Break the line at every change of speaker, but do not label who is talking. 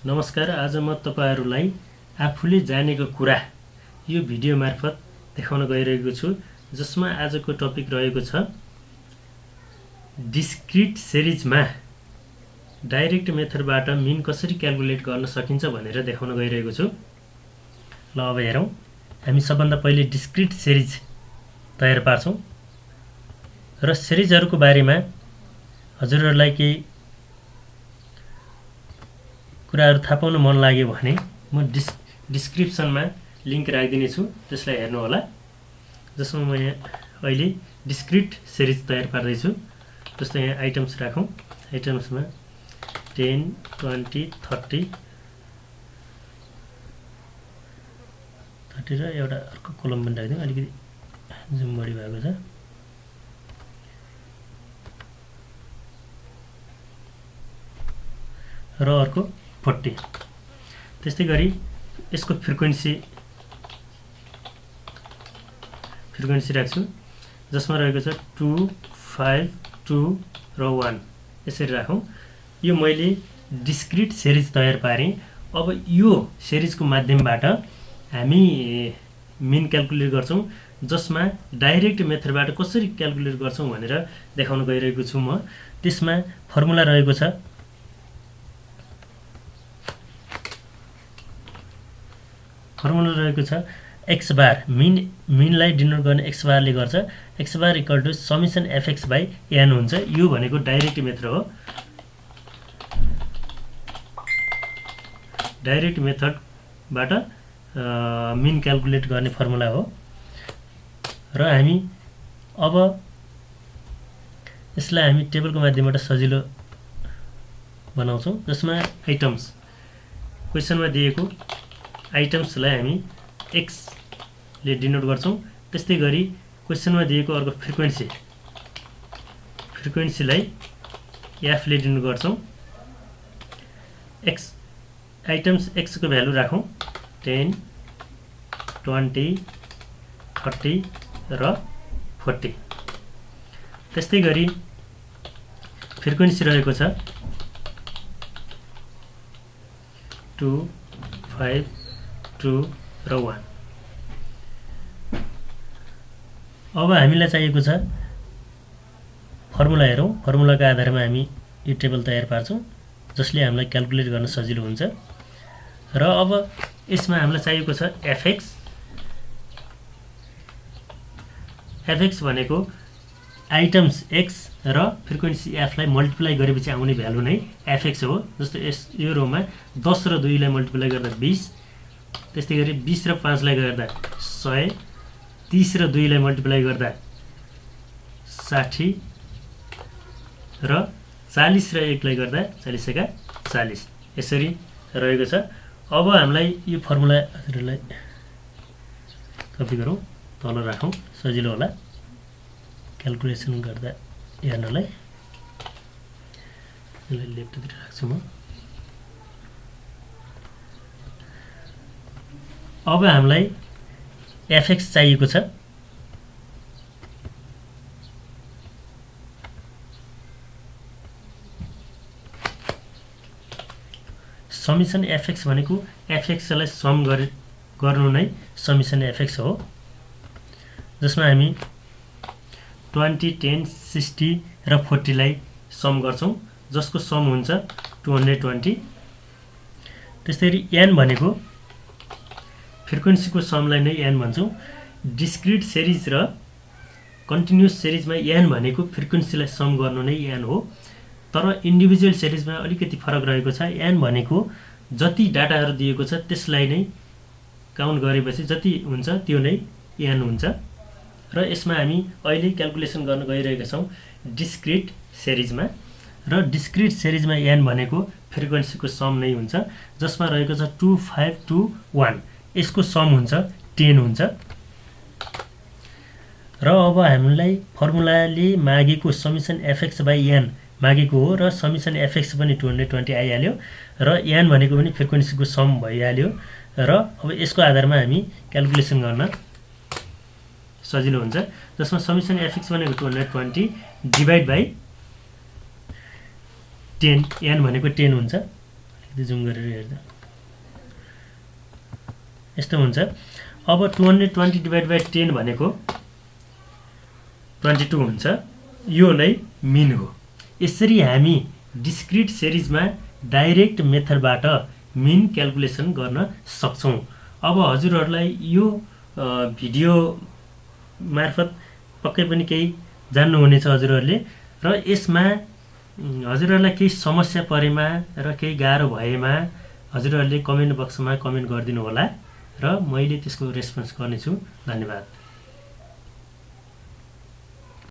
नमस्कार। आज म तपाईहरुलाई आफूले जानेको कुरा यो भिडियो मार्फत देखाउन गइरहेको छु, जसमा आजको टपिक रहेको छ डिस्क्रिट सिरिजमा डाइरेक्ट मेथडबाट मिन कसरी क्याल्कुलेट गर्न सकिन्छ भनेर देखाउन गइरहेको छु। ल अब हेरौं। हामी सबभन्दा पहिले डिस्क्रिट सिरिज तयार पार्छौं र सिरिजहरुको बारेमा हजुरहरुलाई केही कुराहरु थाहा पाउन मन लाग्यो भने म डिस्क्रिप्सनमा लिंक राखिदिने छु, त्यसलाई हेर्नु होला। जसमा म यहाँ अहिले डिस्क्रिट सिरिज तयार पार्दै छु। जस्तै यहाँ आइटम्स राखौं। आइटम्समा 10 20 30 30 र एउटा अर्को कोलम पनि राख्दियौ, अलिकति जुम बढी भएको छ। र अर्को 40। त्यस्तै गरी यसको फ्रिक्वेन्सी राख्छु, जसमा रहेको छ 2 5 2 र 1। यसरी राखौं। यो मैले डिस्क्रिट सिरिज तयार पारेँ। अब यो सिरिजको माध्यमबाट हामी मिन क्याल्कुलेट गर्छौं, जसमा डाइरेक्ट मेथडबाट कसरी क्याल्कुलेट गर्छौं भनेर देखाउन गइरहेको छु म। त्यसमा फर्मुला रहेको छ x बार। मिनलाई डिनोट गर्ने x बारले गर्छ। x bar equal to summation fx by n हुन्छ। यो भनेको डाइरेक्ट मेथड हो। डाइरेक्ट मेथडबाट मिन क्याल्कुलेट गर्ने फर्मुला हो। र हामी अब यसलाई हामी टेबलको माध्यमबाट सजिलो बनाउँछौं, जसमा आइटम्स क्वेशनमा दिएको आइटम्सलाई हामी x ले डिनोट गर्छौं। त्यस्तै गरी क्वेशनमा दिएको अर्को फ्रिक्वेन्सीलाई f ले डिनोट गर्छौं। x आइटम्स x को भ्यालु राखौं 10 20 30 र 40। त्यस्तै गरी फ्रिक्वेन्सी रहेको छ 2 5 2 र 1। अब हामीलाई चाहिएको छ फर्मुला हेरौं। फर्मुलाका आधारमा हामी यो टेबल तयार पार्छौं, जसले हामीलाई क्याल्कुलेट गर्न सजिलो हुन्छ। र अब यसमा हामीलाई चाहिएको छ fx भनेको आइटम्स x र फ्रिक्वेन्सी f लाई मल्टिप्लाई गरेपछि आउने भ्यालु नै fx हो। जस्तो यो रोमा 10 र 2 लाई मल्टिप्लाई गर्दा 20, त्यस्तै गरी 20 र 5 लाई गर्दा 100, 30 र 2 लाई मल्टिप्लाई गर्दा 60 र 40 र 1 लाई गर्दा 40 एका 40। यसरी रहेको छ। अब हामीलाई यो फर्मुला हजुरलाई कपी गरौँ, तल राखौँ, सजिलो होला क्याल्कुलेसन गर्दा हेर्नलाई। यसलाई लेफ्टतिर राख्छु म। अब हामीलाई fx चाहिएको छ। समेसन fx भनेको fx लाई सम गर्नु नै समेसन fx हो, जसमा हामी 20 10 60 र 40 लाई सम गर्छौं, जसको सम हुन्छ 220। त्यस्तै गरी n भनेको फ्रिक्वेन्सीको समलाई नै n भन्छौं। डिस्क्रिट सिरिज र कन्टिन्युअस सिरिजमा n भनेको फ्रिक्वेन्सीलाई सम गर्नु नै n हो। तर इन्डिभिजुअल सिरिजमा अलिकति फरक रहेको छ। n भनेको जति डाटाहरु दिएको छ त्यसलाई नै काउन्ट गरेपछि जति हुन्छ त्यो नै n हुन्छ। र यसमा हामी अहिले क्याल्कुलेसन गर्न गइरहेका छौं डिस्क्रिट सिरिजमा। र डिस्क्रिट सिरिजमा n भनेको फ्रिक्वेन्सीको सम नै हुन्छ, जसमा रहेको छ 2 5 2 1। यसको सम हुन्छ 10 हुन्छ। र अब हामीलाई फर्मुलाले मागेको समेसन fx बाइ n मागेको हो, र समेसन fx पनि 220 आइहाल्यो, र n भनेको पनि फ्रिक्वेन्सीको सम भइहाल्यो। र अब यसको आधारमा हामी क्याल्कुलेसन गर्न सजिलो हुन्छ, जसमा समेसन fx भनेको 220 डिभाइड बाइ 10, n भनेको 10 हुन्छ। अलिकति जुम गरेर हेर्दा यस्तो हुन्छ। अब 220 डिभाइड बाई 10 भनेको 22 हुन्छ। यो नै मिन हो। यसरी हामी डिस्क्रिट सिरिजमा डाइरेक्ट मेथडबाट मिन क्याल्कुलेसन गर्न सक्छौँ। अब हजुरहरूलाई यो भिडियो मार्फत पक्कै पनि केही जान्नुहुनेछ हजुरहरूले, र यसमा हजुरहरूलाई केही समस्या परेमा र केही गाह्रो भएमा हजुरहरूले कमेन्ट बक्समा कमेन्ट गरिदिनु होला र मैले त्यसको रेस्पोन्स गर्नेछु। धन्यवाद।